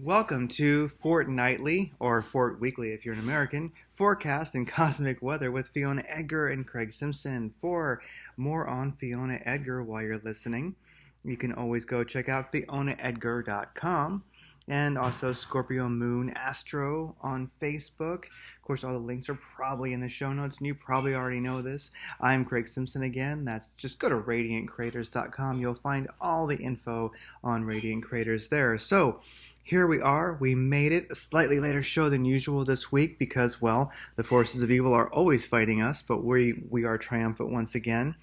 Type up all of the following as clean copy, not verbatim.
Welcome to Fortnightly, or Fort Weekly if you're an American, forecast and cosmic weather with Fiona Aedgar and Craig Simpson. For more on Fiona Aedgar while you're listening, you can always go check out FionaAedgar.com and also Scorpio Moon Astro on Facebook. Of course, all the links are probably in the show notes, and you probably already know this. I'm Craig Simpson again. That's just go to RadiantCraters.com. You'll find all the info on Radiant Craters there. So, here we are. We made it. A slightly later show than usual this week because, well, the forces of evil are always fighting us, but we are triumphant once again.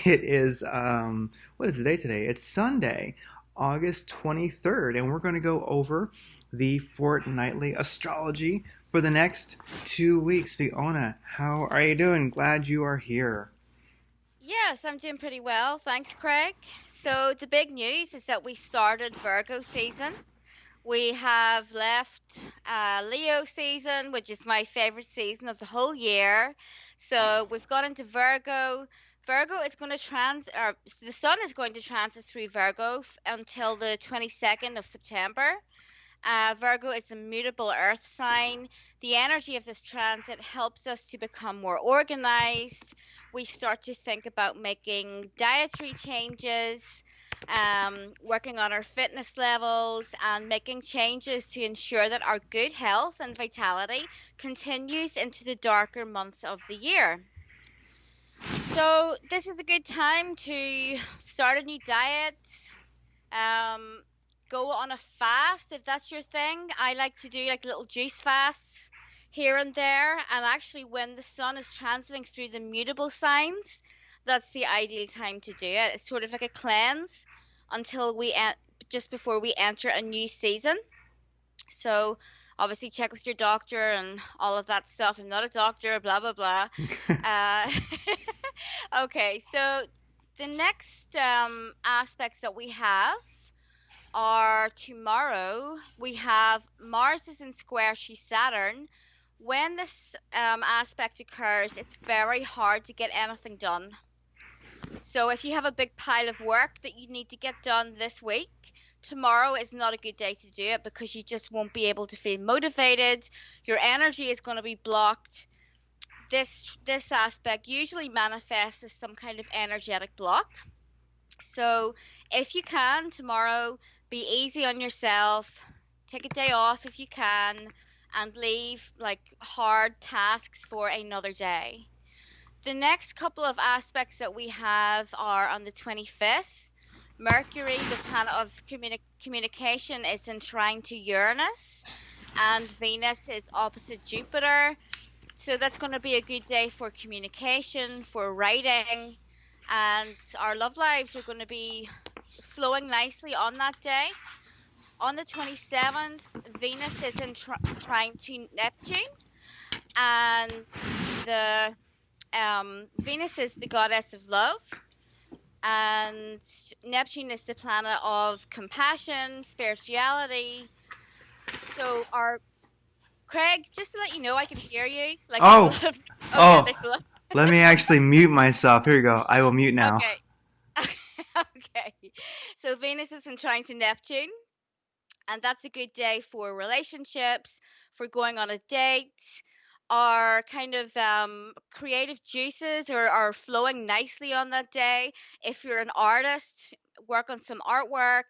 It is, what is the day today? It's Sunday, August 23rd, and we're going to go over the Fortnightly Astrology for the next 2 weeks. Fiona, how are you doing? Glad you are here. Yes, I'm doing pretty well. Thanks, Craig. So, the big news is that we started Virgo season. We have left Leo season, which is my favorite season of the whole year. So, we've got into Virgo. Virgo is going to or the sun is going to transit through Virgo until the 22nd of September. Virgo is a mutable earth sign. The energy of this transit helps us to become more organized. We start to think about making dietary changes, working on our fitness levels, and making changes to ensure that our good health and vitality continues into the darker months of the year. So, this is a good time to start a new diet, um, go on a fast if that's your thing. I like to do like little juice fasts here and there. And actually, when the sun is transiting through the mutable signs, that's the ideal time to do it. It's sort of like a cleanse until just before we enter a new season. So obviously check with your doctor and all of that stuff. I'm not a doctor, blah blah blah. Uh, okay, so the next aspects that we have are tomorrow. We have Mars is in square to Saturn. When this aspect occurs, it's very hard to get anything done. So if you have a big pile of work that you need to get done this week, tomorrow is not a good day to do it because you just won't be able to feel motivated. Your energy is going to be blocked. This aspect usually manifests as some kind of energetic block. So if you can tomorrow, be easy on yourself, take a day off if you can, and leave like hard tasks for another day. The next couple of aspects that we have are on the 25th. Mercury, the planet of communication, is in trine to Uranus, and Venus is opposite Jupiter. So that's going to be a good day for communication, for writing, and our love lives are going to be flowing nicely on that day. On the 27th, Venus is in trine to Neptune, and the Venus is the goddess of love, and Neptune is the planet of compassion, spirituality. So, our Craig, just to let you know, I can hear you. Like, there's a Oh, lot of. Oh yeah, oh, there's a lot. let me actually mute myself. Here you go. I will mute now. Okay. Okay. So Venus is in trine to Neptune, and that's a good day for relationships, for going on a date. Our kind of creative juices are flowing nicely on that day. If you're an artist, work on some artwork.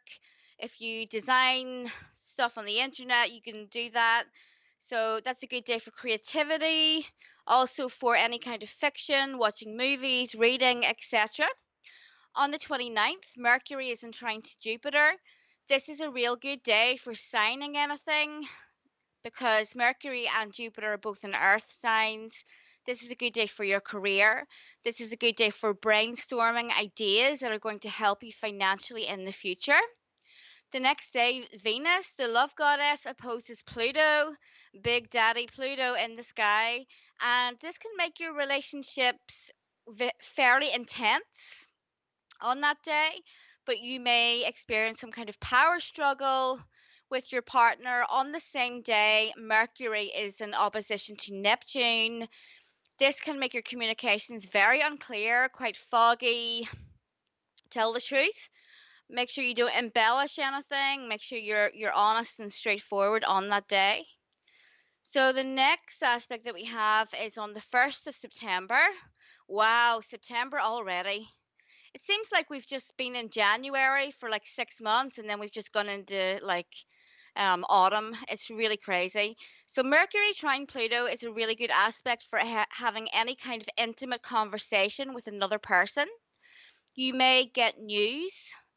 If you design stuff on the internet, you can do that. So that's a good day for creativity, also for any kind of fiction, watching movies, reading, etc. On the 29th, Mercury is in trine to Jupiter. This is a real good day for signing anything because Mercury and Jupiter are both in earth signs. This is a good day for your career. This is a good day for brainstorming ideas that are going to help you financially in the future. The next day, Venus, the love goddess, opposes Pluto, Big Daddy Pluto in the sky, and this can make your relationships fairly intense on that day, but you may experience some kind of power struggle with your partner. On the same day, Mercury is in opposition to Neptune. This can make your communications very unclear, quite foggy. Tell the truth. Make sure you don't embellish anything. Make sure you're honest and straightforward on that day. So the next aspect that we have is on the 1st of September. Wow, September already. It seems like we've just been in January for like 6 months and then we've just gone into like autumn. It's really crazy. So Mercury trine Pluto is a really good aspect for having any kind of intimate conversation with another person. You may get news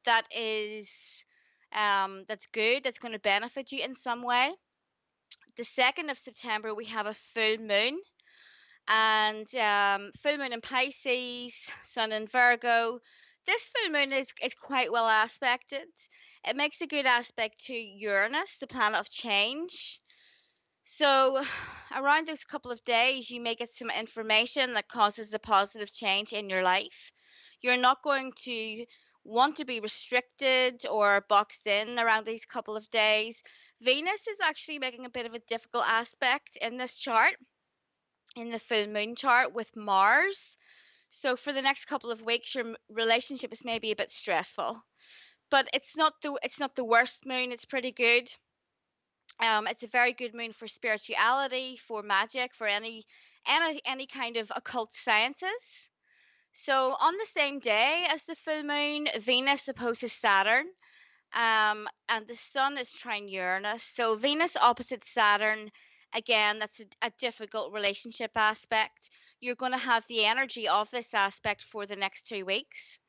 that is that's good, that's going to benefit you in some way. The 2nd of September we have a full moon, and full moon in Pisces, Sun in Virgo. This full moon is quite well aspected. It makes a good aspect to Uranus, the planet of change. So, around those couple of days, you may get some information that causes a positive change in your life. You're not going to want to be restricted or boxed in around these couple of days. Venus is actually making a bit of a difficult aspect in this chart, in the full moon chart with Mars. So for the next couple of weeks, your relationship is maybe a bit stressful, but it's not the worst moon. It's pretty good. It's a very good moon for spirituality, for magic, for any kind of occult sciences. So on the same day as the full moon, Venus opposes Saturn, and the Sun is trine Uranus. So Venus opposite Saturn, again, that's a difficult relationship aspect. You're going to have the energy of this aspect for the next 2 weeks.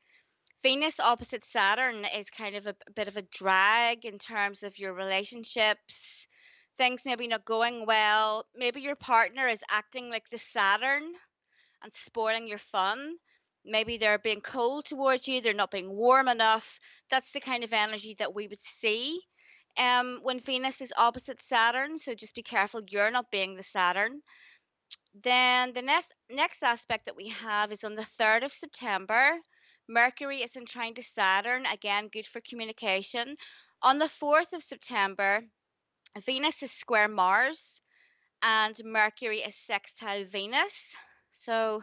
Venus opposite Saturn is kind of a bit of a drag in terms of your relationships. Things maybe not going well. Maybe your partner is acting like the Saturn and spoiling your fun. Maybe they're being cold towards you, they're not being warm enough. That's the kind of energy that we would see when Venus is opposite Saturn. So just be careful you're not being the Saturn. Then the next aspect that we have is on the 3rd of September. Mercury is in trine to Saturn, again, good for communication. On the 4th of September, Venus is square Mars and Mercury is sextile Venus. So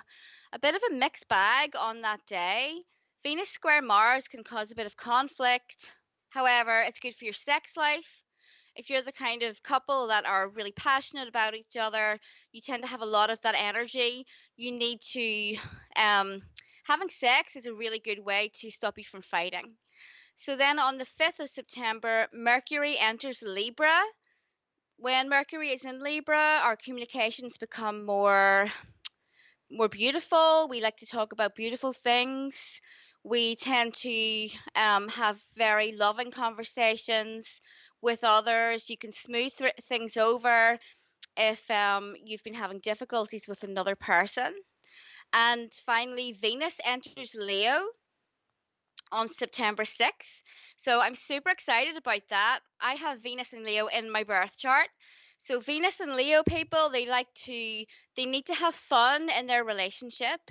a bit of a mixed bag on that day. Venus square Mars can cause a bit of conflict. However, it's good for your sex life. If you're the kind of couple that are really passionate about each other, you tend to have a lot of that energy. You need to, having sex is a really good way to stop you from fighting. So then on the 5th of September, Mercury enters Libra. When Mercury is in Libra, our communications become more beautiful. We like to talk about beautiful things. We tend to have very loving conversations with others. You can smooth things over if you've been having difficulties with another person. And finally, Venus enters Leo on September 6th. So I'm super excited about that. I have Venus and Leo in my birth chart. So Venus and Leo people, they need to have fun in their relationship.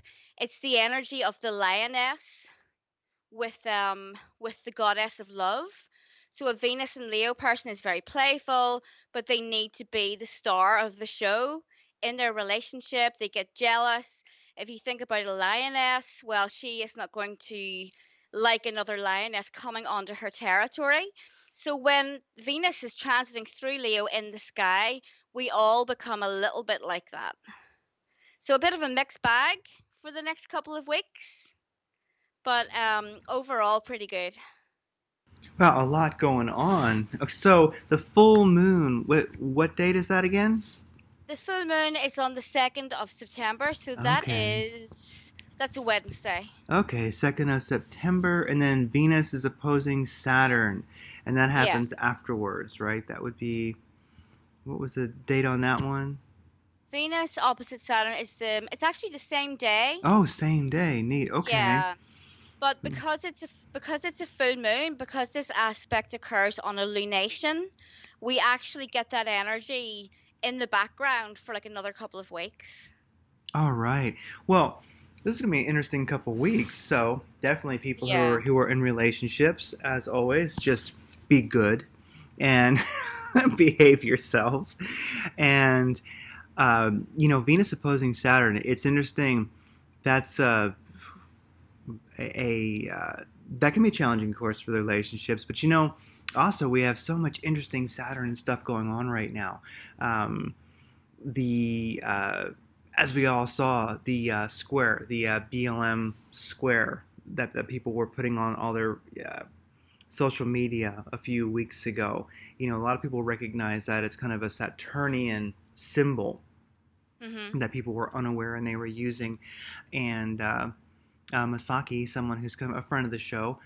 It's the energy of the lioness with the goddess of love. So a Venus and Leo person is very playful, but they need to be the star of the show in their relationship. They get jealous. If you think about a lioness, well, she is not going to like another lioness coming onto her territory. So when Venus is transiting through Leo in the sky, we all become a little bit like that. So a bit of a mixed bag for the next couple of weeks, but overall pretty good. Wow, a lot going on. So the full moon, what date is that again? The full moon is on the 2nd of September, so Okay. that's a Wednesday. Okay, 2nd of September, and then Venus is opposing Saturn, and that Yeah. happens afterwards, right? That would be, what was the date on that one? Venus opposite Saturn it's actually the same day. Oh, same day. Neat. Okay. Yeah. But because it's a full moon, because this aspect occurs on a lunation, we actually get that energy in the background for like another couple of weeks. All right. Well, this is gonna be an interesting couple weeks. So definitely, people who are Yeah. who are in relationships, as always, just be good and behave yourselves. And Venus opposing Saturn. It's interesting. That's a that can be challenging, of course, for the relationships. But you know, also we have so much interesting Saturn stuff going on right now. Um, the As we all saw, the square, the BLM square that people were putting on all their social media a few weeks ago. You know, a lot of people recognize that it's kind of a Saturnian symbol Mhm. that people were unaware and they were using. And Masaki, someone who's kind of a friend of the show,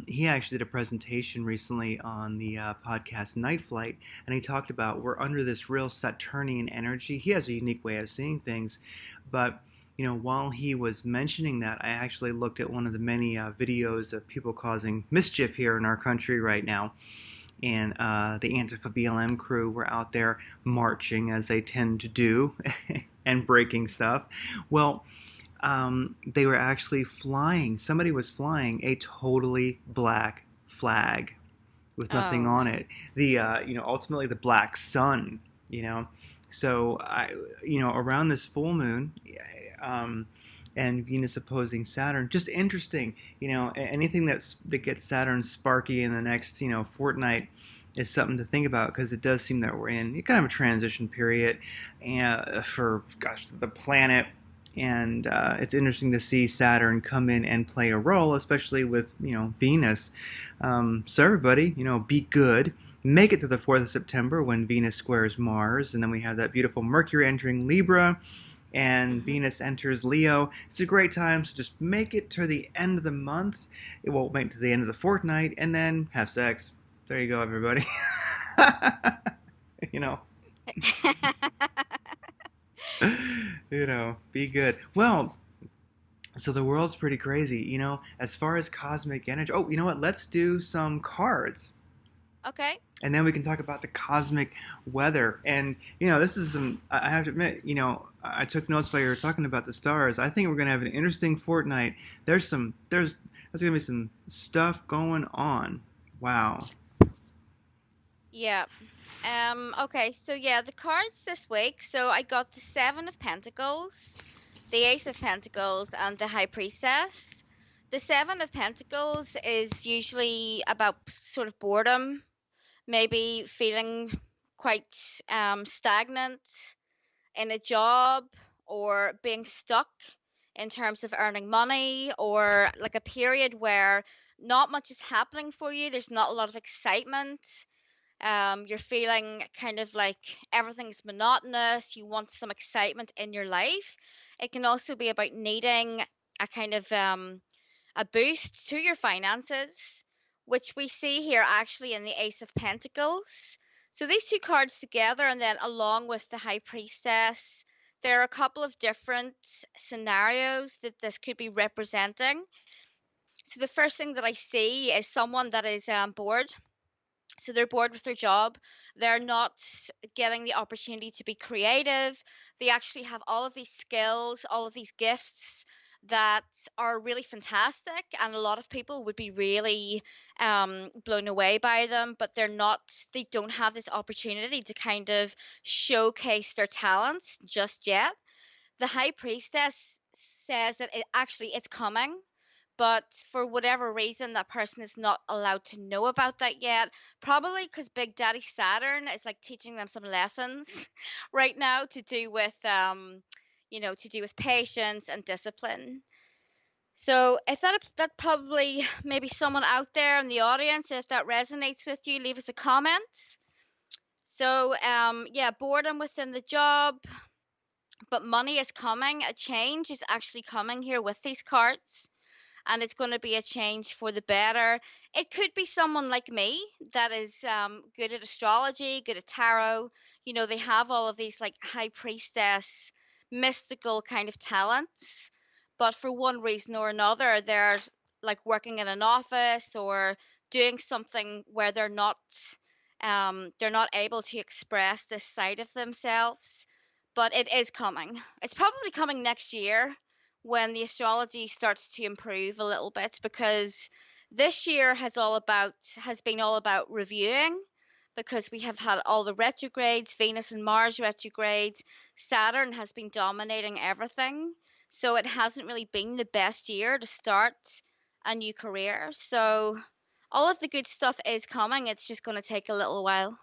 he actually did a presentation recently on the podcast Night Flight, and he talked about we're under this real Saturnian energy. He has a unique way of seeing things, but you know, while he was mentioning that, I actually looked at one of the many videos of people causing mischief here in our country right now, and the Antifa BLM crew were out there marching as they tend to do and breaking stuff. Well, they were actually flying. Somebody was flying a totally black flag with nothing Oh on no. it. The ultimately the black sun. You know, so around this full moon, um, and Venus opposing Saturn, just interesting. You know, anything that gets Saturn sparky in the next fortnight is something to think about because it does seem that we're in kind of a transition period, and for gosh the planet, and it's interesting to see Saturn come in and play a role, especially with Venus. So everybody, be good. Make it to the 4th of September when Venus squares Mars, and then we have that beautiful Mercury entering Libra, and Mhm. Venus enters Leo. It's a great time, so just make it to the end of the month. It won't make it to the end of the fortnight, and then have sex. There you go, everybody. you know, be good. Well, so the world's pretty crazy, as far as cosmic energy. Oh, you know what? Let's do some cards. Okay. And then we can talk about the cosmic weather. And, this is some, I have to admit, I took notes while you were talking about the stars. I think we're going to have an interesting fortnight. There's going to be some stuff going on. Wow. Yeah. Okay, so yeah, the cards this week. So I got the Seven of Pentacles, the Ace of Pentacles, and the High Priestess. The Seven of Pentacles is usually about sort of boredom, maybe feeling quite stagnant in a job or being stuck in terms of earning money, or like a period where not much is happening for you. There's not a lot of excitement. You're feeling kind of like everything's monotonous. You want some excitement in your life. It can also be about needing a kind of a boost to your finances, which we see here actually in the Ace of Pentacles. So these two cards together, and then along with the High Priestess, there are a couple of different scenarios that this could be representing. So the first thing that I see is someone that is bored, so they're bored with their job. They're not getting the opportunity to be creative. They actually have all of these skills, all of these gifts that are really fantastic, and a lot of people would be really blown away by them, but they don't have this opportunity to kind of showcase their talents just yet. The High Priestess says that it's coming, but for whatever reason that person is not allowed to know about that yet, probably because Big Daddy Saturn is like teaching them some lessons right now to do with to do with patience and discipline. So if that probably maybe someone out there in the audience, if that resonates with you, leave us a comment. So yeah, boredom within the job, but money is coming. A change is actually coming here with these cards, and it's going to be a change for the better. It could be someone like me that is good at astrology, good at tarot. They have all of these like high priestess, mystical kind of talents, but for one reason or another, they're like working in an office or doing something where they're not able to express this side of themselves. But it is coming. It's probably coming next year when the astrology starts to improve a little bit, because this year has been all about reviewing, because we have had all the retrogrades, Venus and Mars retrogrades. Saturn has been dominating everything, so it hasn't really been the best year to start a new career. So all of the good stuff is coming. It's just going to take a little while.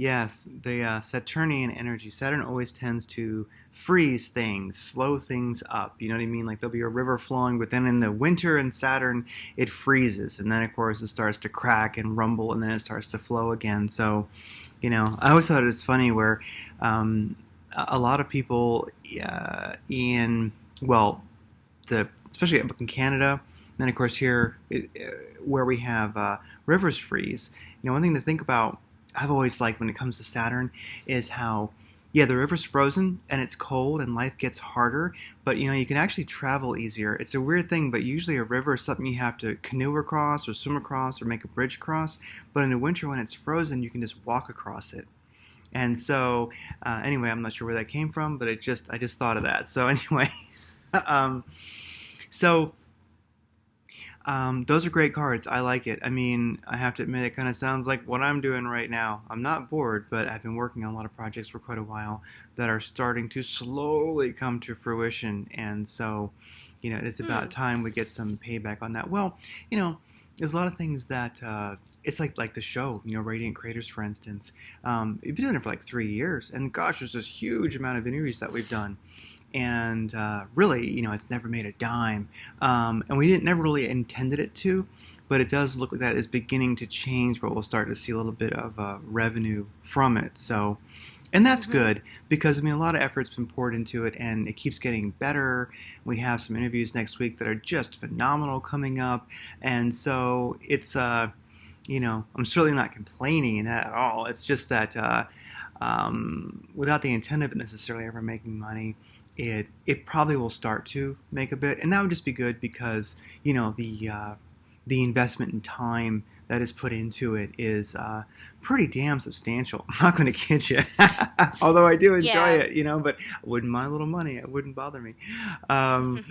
Yes, the Saturnian energy. Saturn always tends to freeze things, slow things up. You know what I mean? Like there'll be a river flowing, but then in the winter in Saturn, it freezes. And then, of course, it starts to crack and rumble, and then it starts to flow again. So, I always thought it was funny where um, a lot of people well, especially up in Canada, and then, of course, here where we have rivers freeze. One thing to think about I've always liked when it comes to Saturn is how, yeah, the river's frozen and it's cold and life gets harder, but you can actually travel easier. It's a weird thing, but usually a river is something you have to canoe across or swim across or make a bridge across. But in the winter when it's frozen, you can just walk across it. And so, anyway, I'm not sure where that came from, but I just thought of that. So anyway, um, so those are great cards. I like it. I mean, I have to admit, it kind of sounds like what I'm doing right now. I'm not bored, but I've been working on a lot of projects for quite a while that are starting to slowly come to fruition. And so, it's about Hmm. time we get some payback on that. Well, you know, there's a lot of things that it's like the show, Radiant Creators, for instance. We've been doing it for like 3 years, and gosh, there's this huge amount of interviews that we've done, and really, it's never made a dime, and we didn't never really intended it to, but it does look like that is beginning to change. But we'll start to see a little bit of revenue from it. So, and that's Hmm. good because I mean, a lot of effort's been poured into it, and it keeps getting better. We have some interviews next week that are just phenomenal coming up, and so it's I'm certainly not complaining at all. It's just that without the intent of it necessarily ever making money, it probably will start to make a bit, and that would just be good because the investment in time that is put into it is pretty damn substantial. I'm not going to kid you, although I do enjoy Yeah. it, but I wouldn't mind a little money. It wouldn't bother me. Um,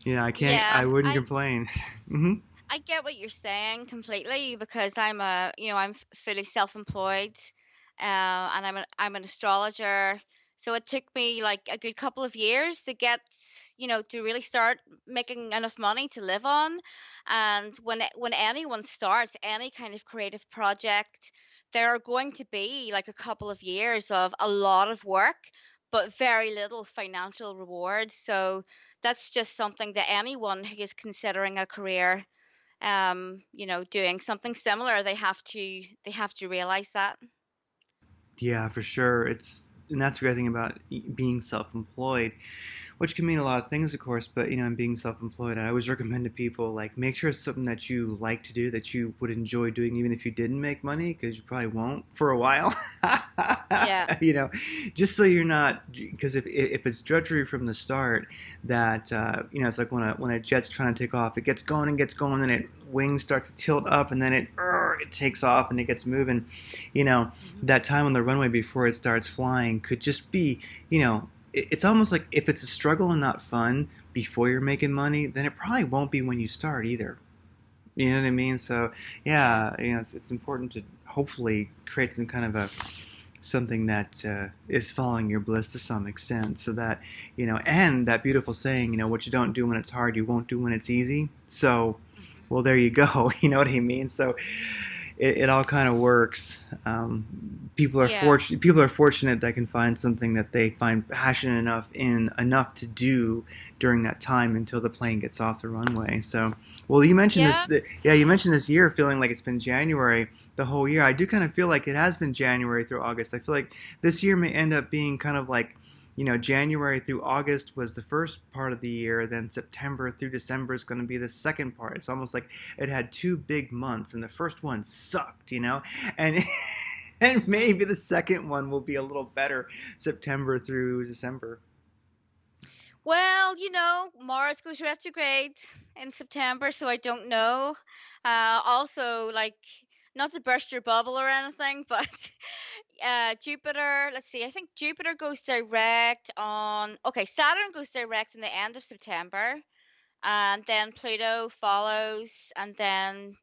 I can't. I Yeah, wouldn't complain. Hmm. I get what you're saying completely because I'm fully self-employed, and I'm an astrologer. So it took me like a good couple of years to get, to really start making enough money to live on. And when anyone starts any kind of creative project, there are going to be like a couple of years of a lot of work, but very little financial reward. So that's just something that anyone who is considering a career, doing something similar, they have to realize that. Yeah, for sure. And that's the great thing about being self-employed, which can mean a lot of things, of course. But in being self-employed, I always recommend to people like make sure it's something that you like to do, that you would enjoy doing, even if you didn't make money, because you probably won't for a while. Yeah. you know, just so you're not, because if it's drudgery from the start, that it's like when a jet's trying to take off, it gets going, and it wings start to tilt up, and then it takes off and it gets moving. You know, Hmm. that time on the runway before it starts flying could just be, it's almost like if it's a struggle and not fun before you're making money, then it probably won't be when you start either. You know what I mean? So Yeah. yeah, it's important to hopefully create some kind of a something that is following your bliss to some extent, so that and that beautiful saying, what you don't do when it's hard, you won't do when it's easy. So, Hmm. well, there you go. You know what I mean? So it all kind of works. Yeah. People are fortunate that can find something that they find passionate enough to do during that time until the plane gets off the runway. So, well, you mentioned Yeah. yeah, you mentioned this year feeling like it's been January the whole year. I do kind of feel like it has been January through August. I feel like this year may end up being kind of like, January through August was the first part of the year, then September through December is going to be the second part. It's almost like it had two big months, and the first one sucked, and and maybe the second one will be a little better, September through December. Well, Mars goes retrograde in September, so I don't know. Also, like, not to burst your bubble or anything, but Jupiter, let's see, I think Jupiter goes direct on, okay, Saturn goes direct in the end of September, and then Pluto follows, and then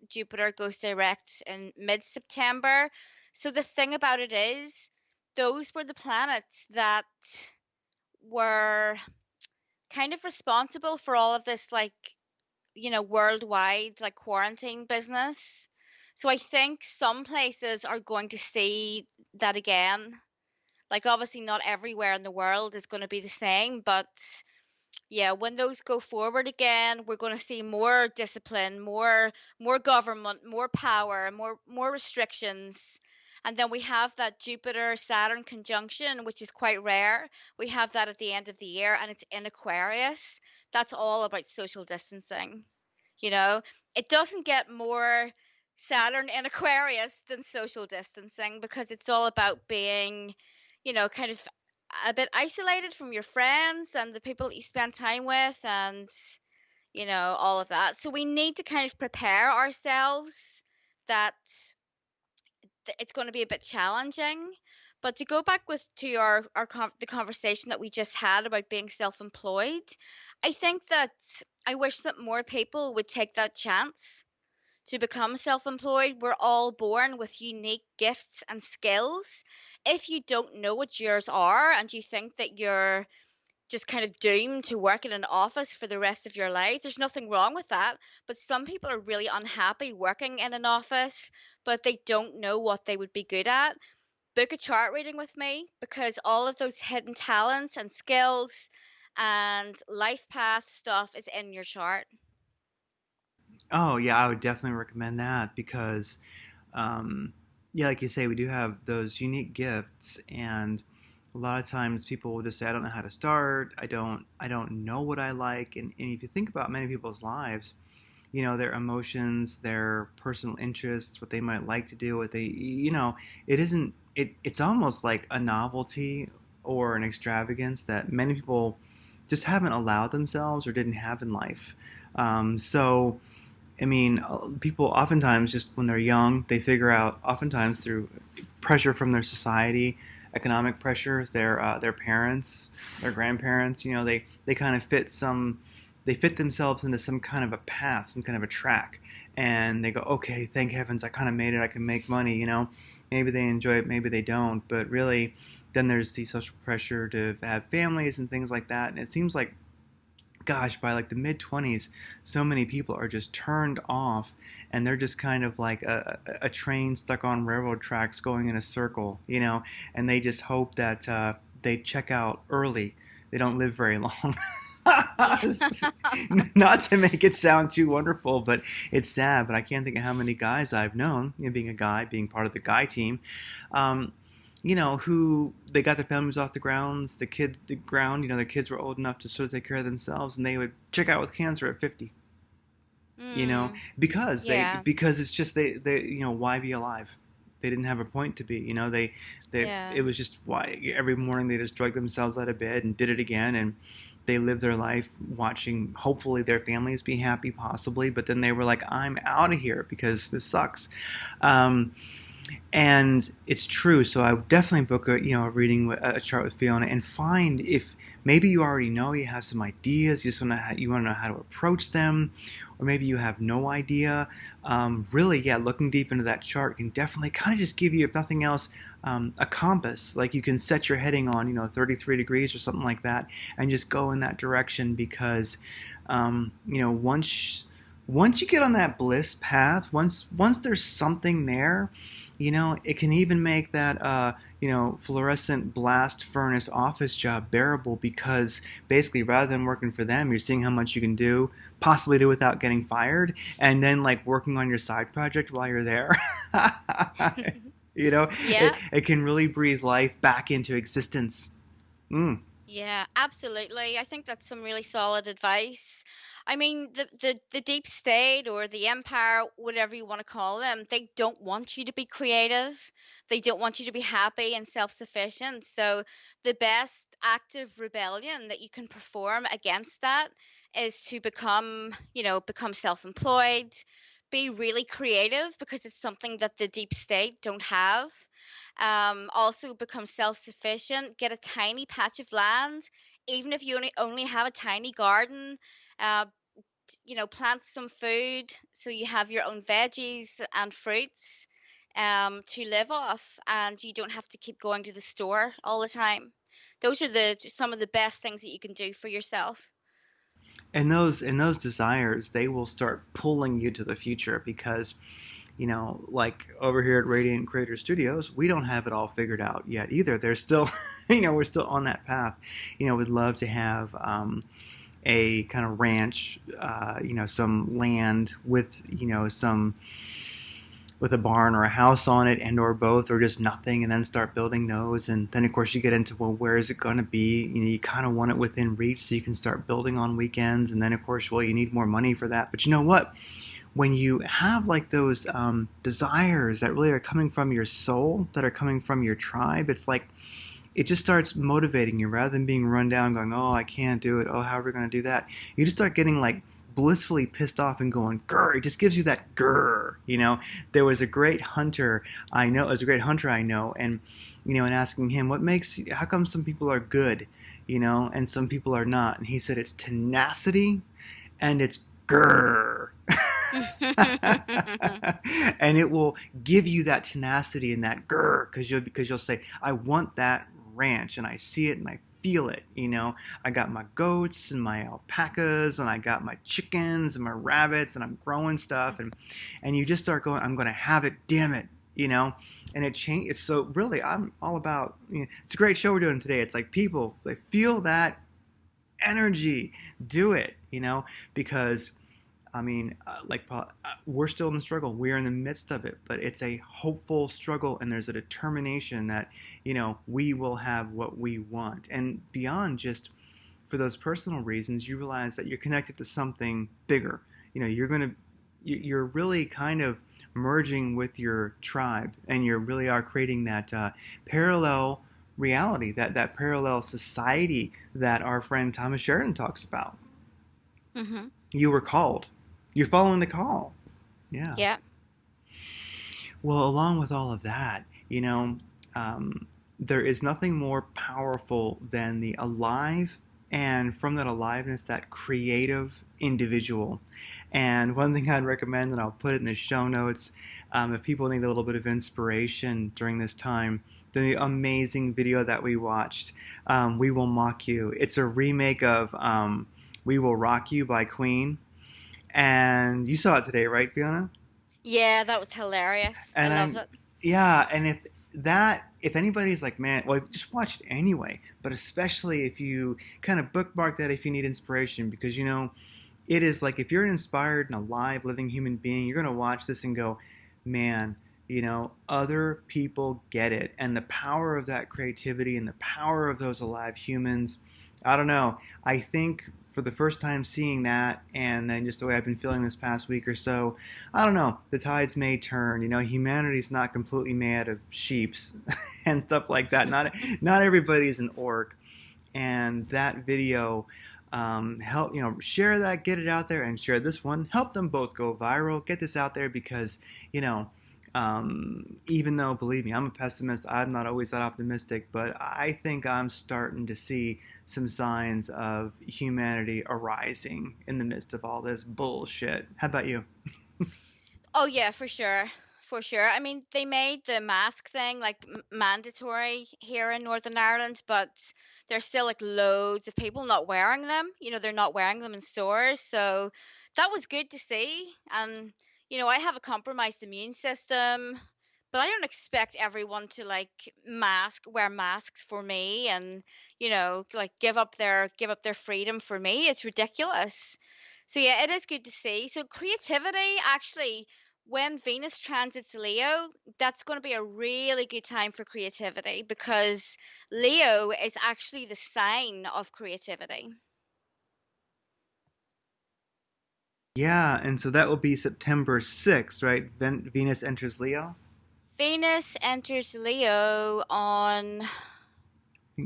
Jupiter goes direct in mid-September. So the thing about it is, those were the planets that were kind of responsible for all of this, like, worldwide, like, quarantine business. So I think some places are going to see that again. Like, obviously, not everywhere in the world is going to be the same, but yeah, when those go forward again, we're going to see more discipline, more government, more power, more restrictions. And then we have that Jupiter Saturn conjunction, which is quite rare. We have that at the end of the year, and it's in Aquarius. That's all about social distancing. You know, it doesn't get more Saturn in Aquarius than social distancing, because it's all about being, kind of a bit isolated from your friends and the people that you spend time with, and, all of that. So we need to kind of prepare ourselves that it's going to be a bit challenging. But to go back with to the conversation that we just had about being self-employed, I think that I wish that more people would take that chance to become self employed. We're all born with unique gifts and skills. If you don't know what yours are and you think that you're just kind of doomed to work in an office for the rest of your life, there's nothing wrong with that. But some people are really unhappy working in an office, but they don't know what they would be good at. Book a chart reading with me, because all of those hidden talents and skills and life path stuff is in your chart. Oh yeah, I would definitely recommend that because, um, yeah, like you say, we do have those unique gifts, and a lot of times people will just say, "I don't know how to start. I don't know what I like." And if you think about many people's lives, their emotions, their personal interests, what they might like to do, what it isn't. It's almost like a novelty or an extravagance that many people just haven't allowed themselves or didn't have in life. So I mean, people oftentimes just when they're young, they figure out oftentimes through pressure from their society, economic pressure, their parents, their grandparents. They kind of they fit themselves into some kind of a path, some kind of a track, and they go, okay, thank heavens, I kind of made it. I can make money. Maybe they enjoy it, maybe they don't, but really, then there's the social pressure to have families and things like that, and it seems like gosh, by like the mid 20s, so many people are just turned off and they're just kind of like a train stuck on railroad tracks going in a circle, and they just hope that they check out early. They don't live very long. Yeah. Not to make it sound too wonderful, but it's sad. But I can't think of how many guys I've known, being a guy, being part of the guy team, um, who they got their families off the ground, their kids were old enough to sort of take care of themselves, and they would check out with cancer at 50, Mm, yeah. because it's just why be alive? They didn't have a point to be, Yeah. it was just why every morning they just drug themselves out of bed and did it again, and they lived their life watching hopefully their families be happy possibly, but then they were like, I'm out of here because this sucks. um, and it's true. So I would definitely book a reading, a chart with Fiona, and find if maybe you already know you have some ideas, you want to know how to approach them, or maybe you have no idea. Really, yeah, looking deep into that chart can definitely kind of just give you, if nothing else, a compass. Like you can set your heading on 33 degrees or something like that, and just go in that direction because once you get on that bliss path, once there's something there, it can even make that fluorescent blast furnace office job bearable, because basically rather than working for them, you're seeing how much you can do, possibly do without getting fired, and then like working on your side project while you're there. it, Yeah. it can really breathe life back into existence. Mm. Yeah, absolutely. I think that's some really solid advice. I mean, the deep state or the empire, whatever you want to call them, they don't want you to be creative. They don't want you to be happy and self-sufficient. So the best active rebellion that you can perform against that is to become self-employed, be really creative, because it's something that the deep state don't have. Also become self-sufficient, get a tiny patch of land, even if you only have a tiny garden. uh, Plant some food so you have your own veggies and fruits to live off, and you don't have to keep going to the store all the time. Those are the some of the best things that you can do for yourself. And those desires, they will start pulling you to the future because, like over here at Radiant Creator Studios, we don't have it all figured out yet either. There's still, we're still on that path. We'd love to have a kind of ranch, some land with, some with a barn or a house on it, and or both, or just nothing, and then start building those. And then of course you get into, well, where is it going to be? You kind of want it within reach so you can start building on weekends. And then of course, well, you need more money for that. But you know what? When you have like those desires that really are coming from your soul, that are coming from your tribe, it's like it just starts motivating you rather than being run down going, oh, I can't do it, oh, how are we going to do that? You just start getting like blissfully pissed off and going grr. It just gives you that grr. There was a great hunter I know. It was a great hunter I know, and and asking him, how come some people are good, and some people are not? And he said it's tenacity and it's grr. And it will give you that tenacity and that grr because you'll say, I want that ranch, and I see it and I feel it. I got my goats and my alpacas, and I got my chickens and my rabbits, and I'm growing stuff, and you just start going, I'm going to have it, damn it. And it changes. So really, I'm all about, it's a great show we're doing today. It's like people, they feel that energy, do it, because we're still in the struggle. We're in the midst of it, but it's a hopeful struggle, and there's a determination that, we will have what we want. And beyond just for those personal reasons, you realize that you're connected to something bigger. You're really kind of merging with your tribe, and you really are creating that parallel reality, that parallel society that our friend Thomas Sheridan talks about. Mm-hmm. You were called. You're following the call. Yeah. Yeah. Well, along with all of that, there is nothing more powerful than the alive, and from that aliveness, that creative individual. And one thing I'd recommend, and I'll put it in the show notes, if people need a little bit of inspiration during this time, the amazing video that we watched, We Will Mock You. It's a remake of We Will Rock You by Queen. And you saw it today, right, Fiona? Yeah, that was hilarious. I And loved I'm, it. yeah, and if anybody's like, man, well, just watch it anyway. But especially if you kind of bookmark that if you need inspiration, because it is like if you're an inspired and alive, living human being, you're gonna watch this and go, man, other people get it, and the power of that creativity and the power of those alive humans. I don't know. I think for the first time seeing that, and then just the way I've been feeling this past week or so, I don't know, the tides may turn. Humanity's not completely made of sheeps and stuff like that. Not everybody's an orc. And that video, help, share that, get it out there, and share this one. Help them both go viral. Get this out there because, even though, believe me, I'm a pessimist, I'm not always that optimistic, but I think I'm starting to see some signs of humanity arising in the midst of all this bullshit. How about you? Oh yeah, for sure. For sure. I mean, they made the mask thing like mandatory here in Northern Ireland, but there's still like loads of people not wearing them. They're not wearing them in stores. So that was good to see. And I have a compromised immune system, but I don't expect everyone to like wear masks for me and, like give up their freedom for me. It's ridiculous. So yeah, it is good to see. So creativity, actually, when Venus transits Leo, that's going to be a really good time for creativity because Leo is actually the sign of creativity. Yeah, and so that will be September 6th, right? Venus enters Leo. Venus enters Leo on,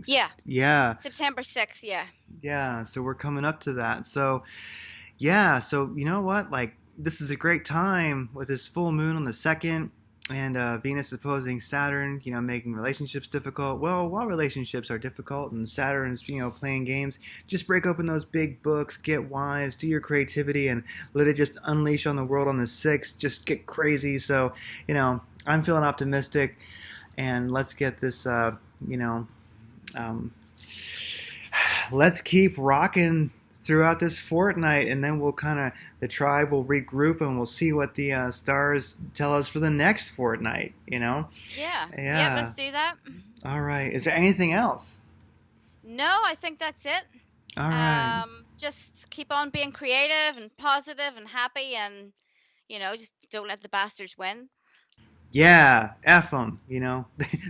yeah, Yeah, September 6th, yeah. yeah. So we're coming up to that. So yeah, so you know what? Like, this is a great time with this full moon on the second, and Venus opposing Saturn, making relationships difficult. Well, while relationships are difficult and Saturn's, playing games, just break open those big books, get wise, do your creativity, and let it just unleash on the world on the 6th. Just get crazy. So, I'm feeling optimistic, and let's get this, um, let's keep rocking throughout this fortnight, and then the tribe will regroup and we'll see what the stars tell us for the next fortnight. Yeah. Yeah, let's Yeah. do that. All right. Is there anything else? No, I think that's it. All right. Just keep on being creative and positive and happy, and just don't let the bastards win. Yeah, F them.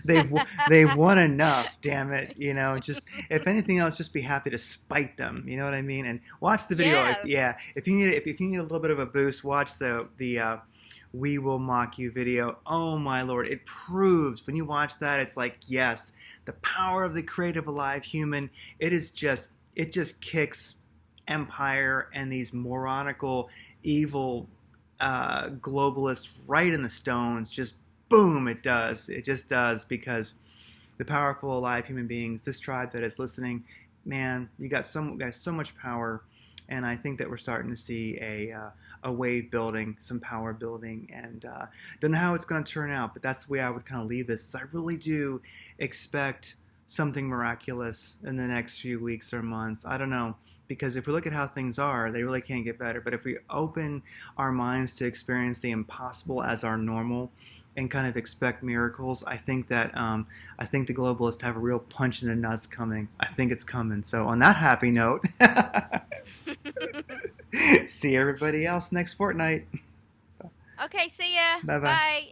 They've won enough. Damn it. Just if anything else, just be happy to spite them. You know what I mean? And watch the video. Yeah. If you need a little bit of a boost, watch the "We Will Mock You" video. Oh my lord, it proves when you watch that, it's like yes, the power of the creative alive human. It just kicks empire and these moronical evil globalist right in the stones. Just boom, it does. It just does because the powerful, alive human beings, this tribe that is listening, man, you got so much power, and I think that we're starting to see a wave building, some power building, and don't know how it's going to turn out, but that's the way I would kind of leave this. I really do expect something miraculous in the next few weeks or months. I don't know. Because if we look at how things are, they really can't get better. But if we open our minds to experience the impossible as our normal, and kind of expect miracles, I think the globalists have a real punch in the nuts coming. I think it's coming. So on that happy note, see everybody else next fortnight. Okay, see ya. Bye bye. Bye.